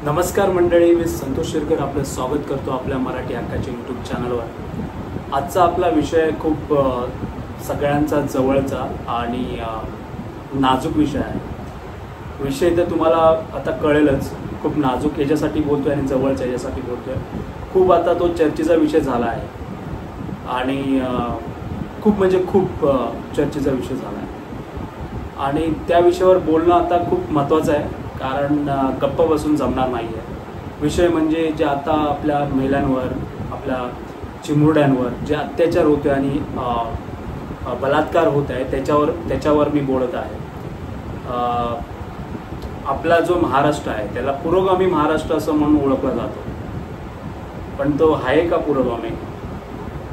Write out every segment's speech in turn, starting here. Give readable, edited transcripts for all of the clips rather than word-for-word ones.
नमस्कार मंडळी, मी संतोष शिरकर आपलं स्वागत करतो आपल्या मराठी हक्काच्या यूट्यूब चॅनलवर। आजचा आपला विषय खूप सगळ्यांचा जवळचा आणि नाजूक विषय आहे। विषय तर तुम्हाला आता कळेलच, खूप नाजूक याच्यासाठी बोलतोय आणि जवळचा याच्यासाठी बोलतोय। खूप आता तो चर्चेचा विषय झाला आहे आणि खूप म्हणजे खूप चर्चेचा विषय झाला आहे आणि त्या विषयावर बोलणं आता खूप महत्त्वाचं आहे, कारण गप्प बसून जमणार नाही आहे। विषय म्हणजे जे आता आपल्या महिलांवर, आपल्या चिमुरड्यांवर जे अत्याचार होते आणि बलात्कार होत आहे त्याच्यावर मी बोलत आहे। आपला जो महाराष्ट्र आहे त्याला पुरोगामी महाराष्ट्र असं म्हणून ओळखला जातो, पण तो आहे का पुरोगामी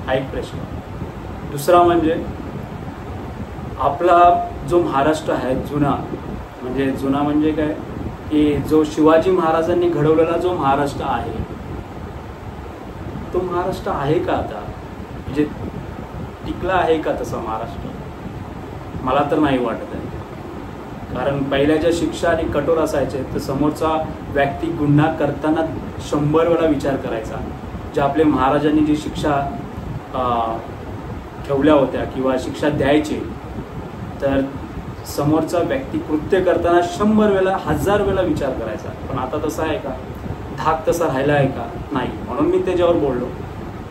हा एक प्रश्न। दुसरा म्हणजे आपला जो महाराष्ट्र आहे जुना म्हणजे काय की जो शिवाजी महाराजांनी घडवलेला जो महाराष्ट्र आहे तो महाराष्ट्र आहे का आता, म्हणजे टिकला आहे का तसा महाराष्ट्र? मला तर नाही वाटत आहे। कारण पहिल्या ज्या शिक्षा आणि कठोर असायचे तर समोरचा व्यक्ती गुन्हा करताना 100 वेळा विचार करायचा। जे आपले महाराजांनी जी शिक्षा ठेवल्या होत्या किंवा शिक्षा द्यायची, तर समोरचा व्यक्ती कृत्य करताना 100 वेळा 1000 वेळा विचार करायचा। पण आता तसं आहे का? धाक तसा राहिला आहे का? नाही। म्हणून मी त्याच्यावर बोललो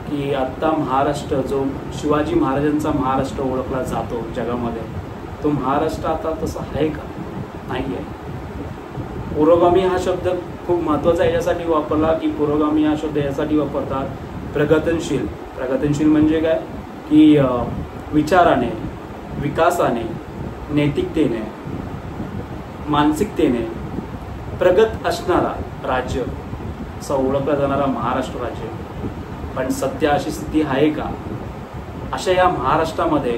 की आता महाराष्ट्र जो शिवाजी महाराजांचा महाराष्ट्र ओळखला जातो जगामध्ये, तो महाराष्ट्र आता तसा आहे का? नाही आहे। पुरोगामी हा शब्द खूप महत्त्वाचा याच्यासाठी वापरला की पुरोगामी हा शब्द यासाठी वापरतात प्रगतशील म्हणजे काय की विचाराने, विकासाने, नैतिकतेने, मानसिकतेने प्रगत असणारा राज्य असा ओळखला जाणारा महाराष्ट्र राज्य। पण सध्या अशी स्थिती आहे का? अशा या महाराष्ट्रामध्ये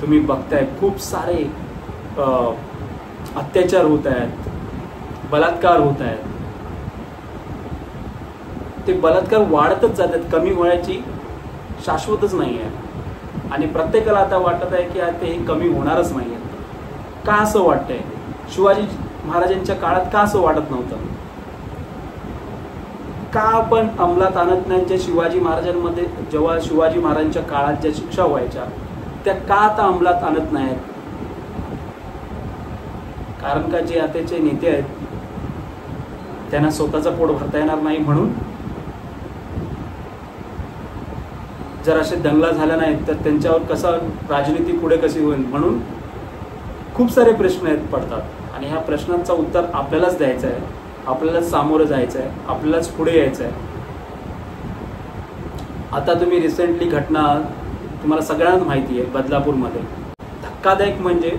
तुम्ही बघताय खूप सारे अत्याचार होत आहेत, बलात्कार होत आहेत। ते बलात्कार वाढतच जातात, कमी व्हायची शाश्वतच नाही आहे आणि प्रत्येकाला आता वाटत आहे की आता हे कमी होणारच नाही आहे। का असं वाटतंय? शिवाजी महाराजांच्या काळात का असं वाटत नव्हतं? का आपण अंमलात आणत नाही? ज्या शिवाजी महाराजांमध्ये जेव्हा शिवाजी महाराजांच्या काळात ज्या शिक्षा व्हायच्या त्या का आता अंमलात आणत नाहीत? कारण का जे आताचे नेते आहेत त्यांना स्वतःचं पोट भरता येणार नाही, म्हणून जर असे दंगला झाल्या नाहीत तर त्यांच्यावर कसा राजनीती पुढे कशी होईल, म्हणून खूप सारे प्रश्न आहेत पडतात आणि ह्या प्रश्नांचं उत्तर आपल्यालाच द्यायचं आहे, आपल्यालाच सामोरं जायचं आहे, आपल्यालाच पुढे यायचं आहे। आता तुम्ही रिसेंटली घटना तुम्हाला सगळ्यांना माहिती आहे, बदलापूरमध्ये धक्कादायक म्हणजे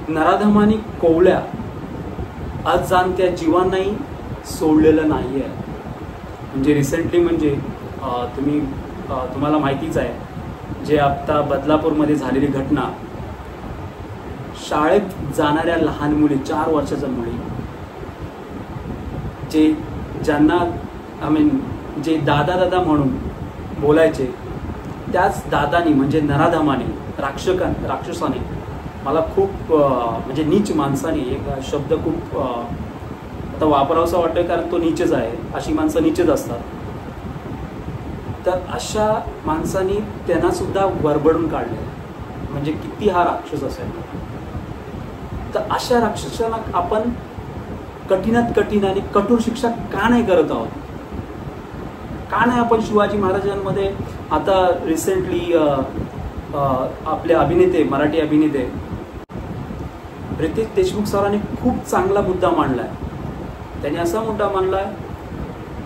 नराधमानी कोवल्या आज जाण त्या जीवांनाही सोडलेलं नाही आहे। म्हणजे रिसेंटली म्हणजे तुम्हाला माहितीच आहे जे आता बदलापूरमध्ये झालेली घटना, शाळेत जाणाऱ्या लहान मुली, 4 वर्षाच्या मुली, ज्यांना जे दादा म्हणून बोलायचे त्याच दादानी म्हणजे नराधमाने, राक्षसाने, मला खूप म्हणजे नीच माणसाने, एक शब्द खूप आता वापरावासा वाटतोय कारण तो नीचच आहे, अशी माणसं नीचच असतात। तर अशा माणसांनी त्यांना सुद्धा वरबडून काढले, म्हणजे किती हा राक्षस असेल। तर अशा राक्षसाला आपण कठीणात कठीण आणि कठोर शिक्षा का नाही करत आहोत? का नाही आपण शिवाजी महाराजांमध्ये आता रिसेंटली आपले अभिनेते, मराठी अभिनेते रितेश देशमुख सरांनी खूप चांगला मुद्दा मांडलाय। त्यांनी असा मुद्दा मांडलाय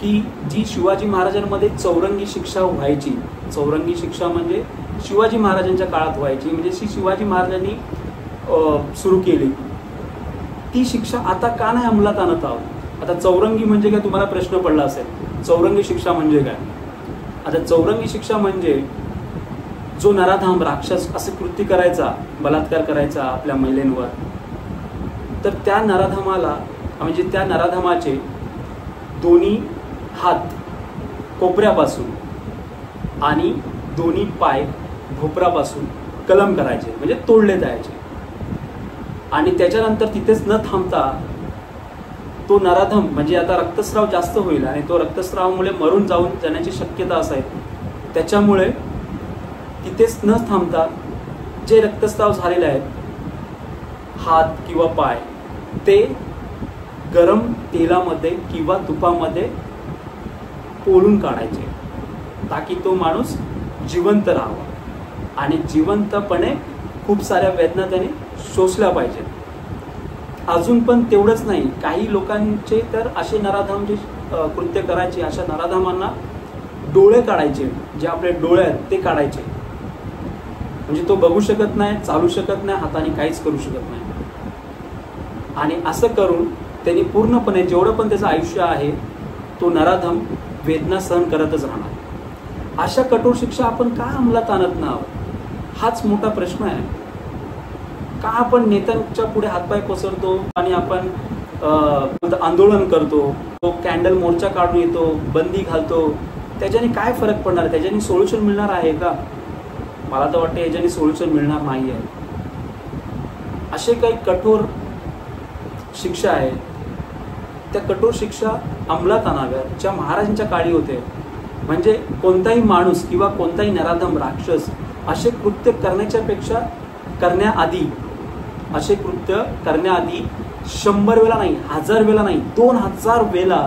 की जी शिवाजी महाराजांमध्ये चौरंगी शिक्षा व्हायची, चौरंगी शिक्षा म्हणजे शिवाजी महाराजांच्या काळात व्हायची, म्हणजे शिवाजी महाराजांनी सुरू केली ती शिक्षा आता का नाही अंमलात आणत आहोत? आता चौरंगी म्हणजे काय तुम्हाला प्रश्न पडला असेल, चौरंगी शिक्षा म्हणजे काय? आता चौरंगी शिक्षा म्हणजे जो नराधाम, राक्षस असे कृत्य करायचा, बलात्कार करायचा आपल्या महिलांवर, तर त्या नराधमाला म्हणजे त्या नराधमाचे दोन्ही हात कोपऱ्यापासून आणि दोन्ही पाय भोपरापासून कलम करायचे, म्हणजे तोडले जायचे आणि त्याच्यानंतर तिथेच न थांबता तो नराधम म्हणजे आता रक्तस्राव जास्त होईल आणि तो रक्तस्रावामुळे मरून जाण्याची शक्यता असाय, त्याच्यामुळे तिथेच न थांबता जे रक्तस्राव झालेले आहेत हात किंवा पाय ते गरम तेलामध्ये किंवा तुपामध्ये पोळून काढायचे, ताकी तो माणूस जिवंत राहावा आणि जिवंतपणे खूप साऱ्या वेदना त्याने शोषल्या पाहिजेत। अजून पण तेवढंच नाही, काही लोकांचे तर असे नराधम जे कृत्य करायचे, अशा नराधमांना डोळे काढायचे, जे आपले डोळे आहेत ते काढायचे, म्हणजे तो बघू शकत नाही, चालू शकत नाही, हाताने काहीच करू शकत नाही। आणि असं करून त्यांनी पूर्णपणे जेवढं पण त्याचं आयुष्य आहे तो नराधम वेदना सहन करतच राहणार। अशा कठोर शिक्षा आपण का अंमलात आणत नाही आहोत, हाच मोठा प्रश्न आहे। का आपण नेत्यांच्या पुढे हातपाय पसरतो आणि आपण आंदोलन करतो, तो कॅन्डल मोर्चा काढून येतो, बंदी घालतो, त्याच्याने काय फरक पडणार, त्याच्याने सोल्युशन मिळणार आहे का? मला तर वाटतं याच्याने सोल्युशन मिळणार नाही आहे। असे काही कठोर शिक्षा आहे, त्या कठोर शिक्षा अंमलात आणाव्यात ज्या महाराजांच्या काळी होते। म्हणजे कोणताही माणूस किंवा कोणताही नराधम राक्षस असे कृत्य करण्याआधी 100 वेळा नाही, 1000 वेळा नाही, 2000 वेळा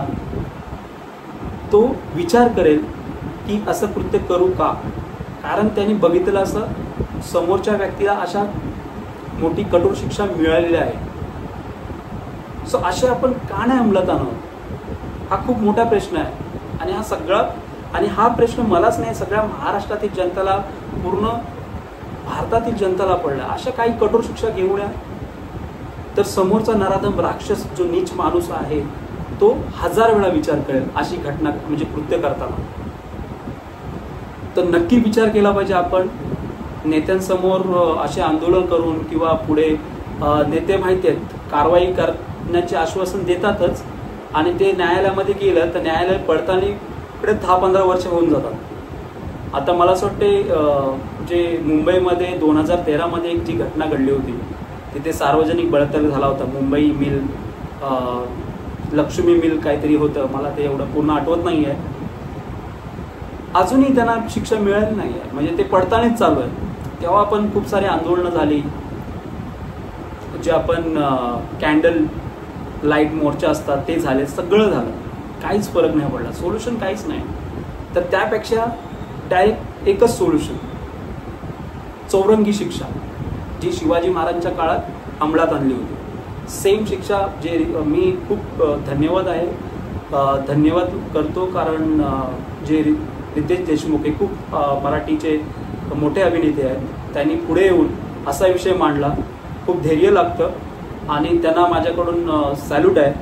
तो विचार करेल की असं कृत्य करू का, कारण त्यांनी बघितलं असं समोरच्या व्यक्तीला अशा मोठी कठोर शिक्षा मिळालेली आहे। सो असे आपण का नाही अंमलात आणू, हा खूप मोठा प्रश्न आहे। आणि हा प्रश्न मलाच नाही, सगळ्या महाराष्ट्रातील जनतेला, पूर्ण भारतातील जनतेला पडला। अशा काही कठोर शिक्षा घेऊन या, तर समोरचा नराधम राक्षस जो नीच माणूस आहे तो 1000 वेळा विचार करेल अशी घटना म्हणजे कृत्य करताना। तर नक्की विचार केला पाहिजे आपण नेत्यांसमोर असे आंदोलन करून, किंवा पुढे नेते माहिती आहेत कारवाई करण्याचे आश्वासन देतातच आणि ते न्यायालयामध्ये गेलं तर न्यायालय पडताना इकडे 10-15 वर्ष होऊन जातात। आता मला असं वाटते जे मुंबईमध्ये 2013 मध्ये एक जी घटना घडली होती, तिथे सार्वजनिक बलात्कार झाला होता। मुंबई मिल, लक्ष्मी मिल काहीतरी होतं, मला ते एवढं पूर्ण आठवत नाही आहे। अजूनही त्यांना शिक्षा मिळाली नाही आहे, म्हणजे ते पडतानाच चालू आहे। तेव्हा पण खूप सारे आंदोलनं झाली, जे आपण कॅन्डल लाईट मोर्चा असतात ते झाले, सगळं झालं, काहीच फरक नाही पडला, सोल्युशन काहीच नाही। तर त्यापेक्षा डायरेक्ट एकच सोल्युशन, चौरंगी शिक्षा, जी शिवाजी महाराजांच्या काळात अंमलात आणली होती। सेम शिक्षा, जे मी खूप धन्यवाद करतो, कारण जे रितेश देशमुख हे खूप मराठीचे मोठे अभिनेते आहेत, त्यांनी पुढे येऊन असा विषय मांडला, खूप धैर्य लागतं आणि त्यांना माझ्याकडून सॅल्यूट आहे,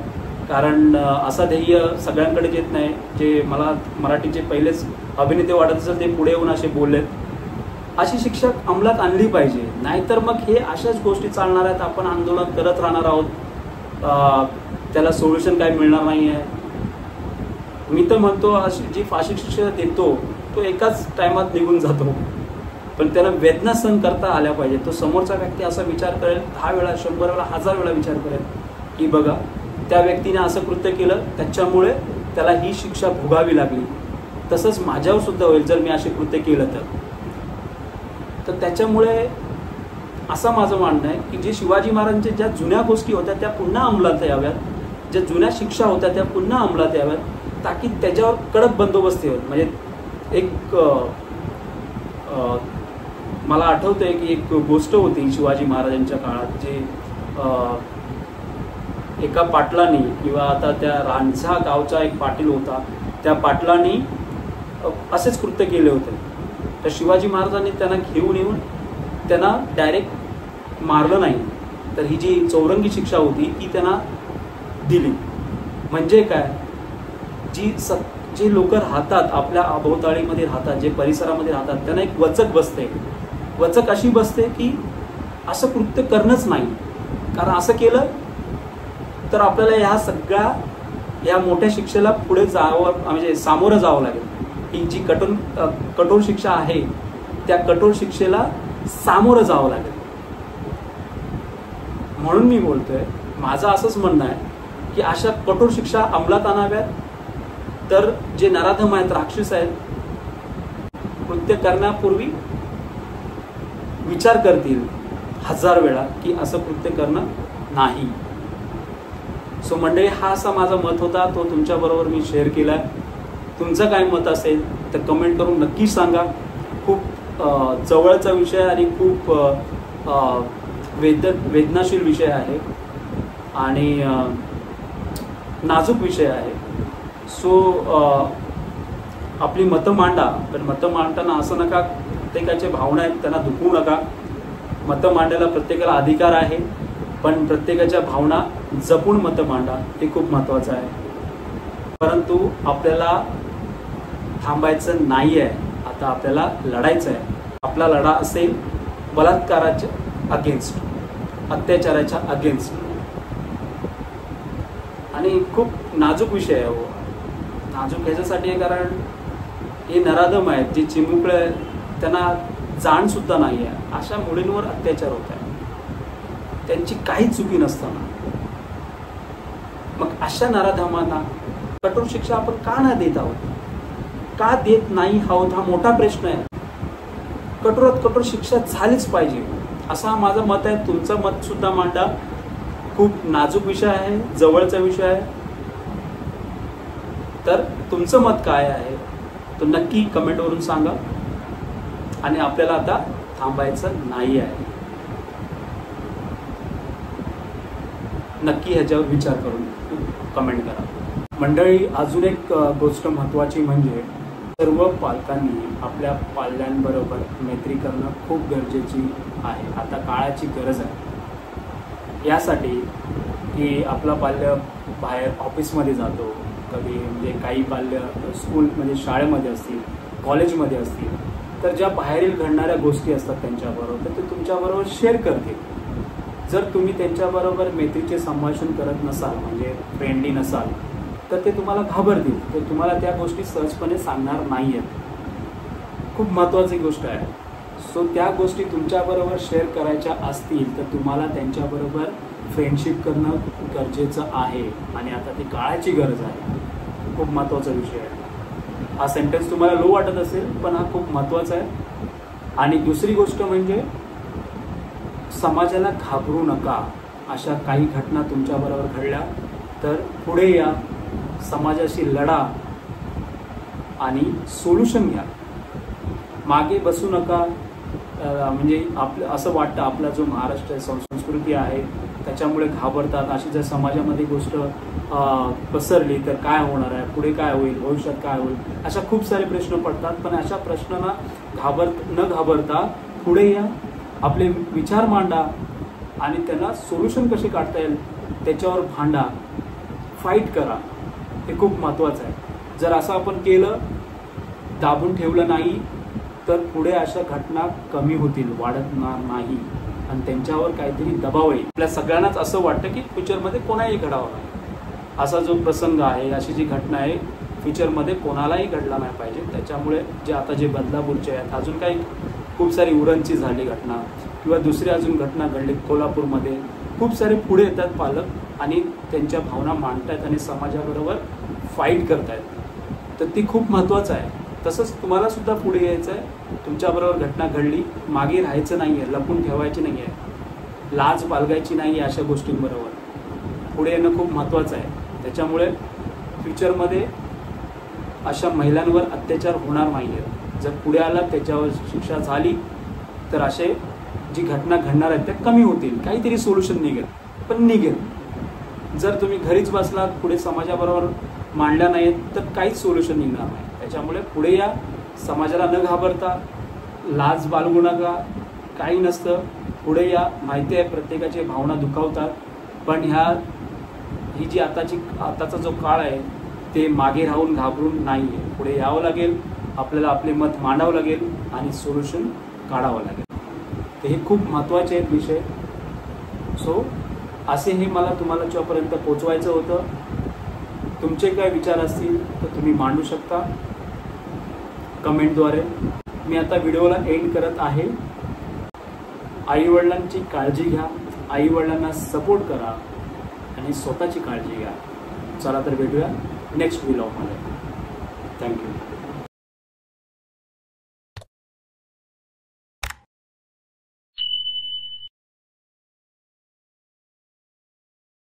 कारण असं धैर्य सगळ्यांकडे येत नाही। जे मला मराठीचे पहिलेच अभिनेते वाटत असेल ते पुढे येऊन असे बोललेत, अशी शिक्षा अंमलात आणली पाहिजे, नाहीतर मग हे अशाच गोष्टी चालणार आहेत, आपण आंदोलन करत राहणार आहोत, त्याला सोल्युशन काय मिळणार नाही आहे। मी तर म्हणतो अशी जी फाशी शिक्षा देतो तो एकाच टायमात निघून जातो, पण त्याला वेदना सहन करता आल्या पाहिजे। तो समोरचा व्यक्ती असा विचार करेल, 10 वेळा, 100 वेळा, 1000 वेळा विचार करेल की बघा त्या व्यक्तीने असं कृत्य केलं, त्याच्यामुळे त्याला ही शिक्षा भोगावी लागली, तसंच माझ्यावर सुद्धा होईल जर मी असे कृत्य केलं तर त्याच्यामुळे असं माझं म्हणणं आहे की जे शिवाजी महाराजांच्या ज्या जुन्या गोष्टी होत्या त्या पुन्हा अंमलात याव्यात, ज्या जुन्या शिक्षा होत्या त्या पुन्हा अंमलात याव्यात, ताकी त्याच्यावर कडक बंदोबस्त यावेत। म्हणजे एक मला आठवतंय की एक गोष्ट होती शिवाजी महाराजांच्या काळात, जे एका पाटलांनी, किंवा आता त्या रांझा गावचा एक पाटील होता, त्या पाटलांनी असेच कृत्य केले होते। तर शिवाजी महाराजांनी त्यांना घेऊन येऊन त्यांना डायरेक्ट मारलं नाही, तर ही जी चौरंगी शिक्षा होती ती त्यांना दिली। म्हणजे काय, जे लोक राहतात आपल्या अभोवताळीमध्ये राहतात, जे परिसरामध्ये राहतात, त्यांना एक वचक बसते। वचक अशी बसते की असं कृत्य करणंच नाही, कारण असं केलं तर आपल्याला ह्या सगळ्या या मोठ्या शिक्षेला पुढे जावं, म्हणजे सामोरं जावं लागेल। ही जी कठोर शिक्षा आहे त्या कठोर शिक्षेला सामोरं जावं लागेल। म्हणून मी बोलतोय, माझं असंच म्हणणं आहे की अशा कठोर शिक्षा अंमलात आणाव्यात, तर जे नराधम आहेत, राक्षस आहेत, कृत्य करण्यापूर्वी विचार करतील 1000 वेळा की असं कृत्य करणं नाही. सो मंडळी, हा असा माझा मत होता, तो तुमच्याबरोबर मी शेअर केला. तुमचं काय मत असेल तर कमेंट करून नक्की सांगा. खूप जवळचा विषय आणि खूप वेदनाशील विषय आहे आणि नाजूक विषय आहे. सो आपली मतं मांडा, पण मतं मांडताना असं नका प्रत्येकाचे भावना आहेत त्यांना दुखवू नका. मतं मांडायला प्रत्येकाला अधिकार आहे, पण प्रत्येकाच्या भावना जपून मतं मांडा, हे खूप महत्त्वाचं आहे. परंतु आपल्याला थांबायचं नाही आहे, आता आपल्याला लढायचं आहे. आपला लढा असेल बलात्काराच्या अगेन्स्ट, अत्याचाराच्या अगेन्स्ट. आणि खूप नाजूक विषय आहे हो. नाजूक ह्याच्यासाठी आहे कारण हे नराधम आहेत, जे चिमुकळे, त्यांना जाण सुद्धा नाही आहे. अशा मुलींवर अत्याचार होत आहे, त्यांची काही चुकी नसताना. मग अशा नराधमांना कठोर शिक्षा आपण का नाही देत आहोत, का देत नाही आहोत, हा मोठा प्रश्न आहे. कठोरात कठोर शिक्षा झालीच पाहिजे, असा माझं मत आहे. तुमचं मत सुद्धा मांडा. खूप नाजूक विषय आहे, जवळचा विषय आहे. तर तुमचं मत काय आहे तो नक्की कमेंटवरून सांगा. आणि आपल्याला आता थांबायचं नाही आहे, नक्की ह्याच्यावर विचार करून कमेंट करा. मंडळी, अजून एक गोष्ट महत्त्वाची म्हणजे सर्व पालकांनी आपल्या पाल्यांबरोबर मैत्री करणं खूप गरजेची आहे. आता काळाची गरज आहे यासाठी की आपला पाल्य बाहेर ऑफिसमध्ये जातो, कधी म्हणजे काही पाल्य स्कूल म्हणजे शाळेमध्ये असतील, कॉलेजमध्ये असतील, तर ज्या बाहेरील घडणाऱ्या गोष्टी असतात त्यांच्याबरोबर, तर ते तुमच्याबरोबर शेअर करतील. जर तुम्ही त्यांच्याबरोबर मैत्रीचे संभाषण करत नसाल, म्हणजे फ्रेंडली नसाल, तर ते तुम्हाला घाबरतील, ते तुम्हाला त्या गोष्टी सहजपणे सांगणार नाही आहेत. खूप महत्त्वाची गोष्ट आहे. सो त्या गोष्टी तुमच्याबरोबर शेअर करायच्या असतील तर तुम्हाला त्यांच्याबरोबर फ्रेंडशिप करणं गरजेचं आहे. आणि आता ती काळाची गरज आहे. खूप महत्त्वाचा विषय आहे हा. सेंटेन्स तुम्हाला लो वाटत असेल, पण हा खूप महत्त्वाचा आहे. आणि दुसरी गोष्ट म्हणजे समाजाला घाबरू नका. अशा काही घटना तुमच्याबरोबर घडल्या तर पुढे या, समाजाशी लढा आणि सोल्युशन घ्या. मागे बसू नका. म्हणजे आपलं असं वाटतं आपला जो महाराष्ट्र संस्कृती आहे त्याच्यामुळे घाबरतात. अशी जर समाजामध्ये गोष्ट पसरली तर काय होणार आहे, पुढे काय होईल, भविष्यात काय होईल, अशा खूप सारे प्रश्न पडतात. पण अशा प्रश्नांना न घाबरता पुढे या, आपले विचार मांडा आणि त्यांना सोल्युशन कसे काढता येईल त्याच्यावर भांडा, फाईट करा. हे खूप महत्त्वाचं आहे. जर असं आपण केलं, दाबून ठेवलं नाही, तर पुढे अशा घटना कमी होतील, वाढणार नाही आणि त्यांच्यावर काहीतरी दबाव येईल. आपल्या सगळ्यांनाच असं वाटतं की फ्युचरमध्ये कोणाही घडावं नाही. असा जो प्रसंग आहे, अशी जी घटना आहे, फ्युचरमध्ये कोणालाही घडला नाही पाहिजे. त्याच्यामुळे जे बदलापूरचे आहेत, अजून काही खूप सारी उरणची झाली घटना किंवा दुसरी अजून घटना घडली कोल्हापूरमध्ये, खूप सारे पुढे येतात पालक आणि त्यांच्या भावना मांडतायत आणि समाजाबरोबर फाईट करतायत. तर ती खूप महत्त्वाचं आहे. तसंच तुम्हाला सुद्धा पुढे यायचं आहे. तुमच्याबरोबर घटना घडली, मागे राहायचं नाही आहे, लपून ठेवायची नाही आहे, लाज बाळगायची नाही आहे. अशा गोष्टींबरोबर पुढे येणं खूप महत्त्वाचं आहे. त्याच्यामुळे फ्युचरमध्ये अशा महिलांवर अत्याचार होणार नाही आहे. जर पुढे आला, त्याच्यावर शिक्षा झाली, तर असे जी घटना घडणार आहेत त्या कमी होतील. काहीतरी सोल्युशन निघेल, पण निघेल. जर तुम्ही घरीच बसलात, पुढे समाजाबरोबर मांडल्या नाहीत, तर काहीच सोल्युशन निघणार नाही. त्याच्यामुळे पुढे या, समाजाला न घाबरता, लाज बाळगू नका, काही नसतं. पुढे या. माहिती आहे प्रत्येकाची भावना दुखावतात, पण ही जी आताचा जो काळ आहे ते मागे राहून घाबरून नाही आहे. पुढे यावं लागेल, आपल्याला आपले मत मांडावं लागेल आणि सोल्युशन काढावं लागेल. तर हे खूप महत्त्वाचे आहेत विषय. सो असे हे मला तुम्हाला तुमच्यापर्यंत पोचवायचं होतं. तुमचे काय विचार असतील तर तुम्ही मांडू शकता कमेंटद्वारे. मी आता व्हिडिओला एंड करत आहे. आईवडिलांची काळजी घ्या, आईवडिलांना सपोर्ट करा आणि स्वतःची काळजी घ्या. चला तर भेटूया नेक्स्ट व्लॉगमध्ये. थँक्यू.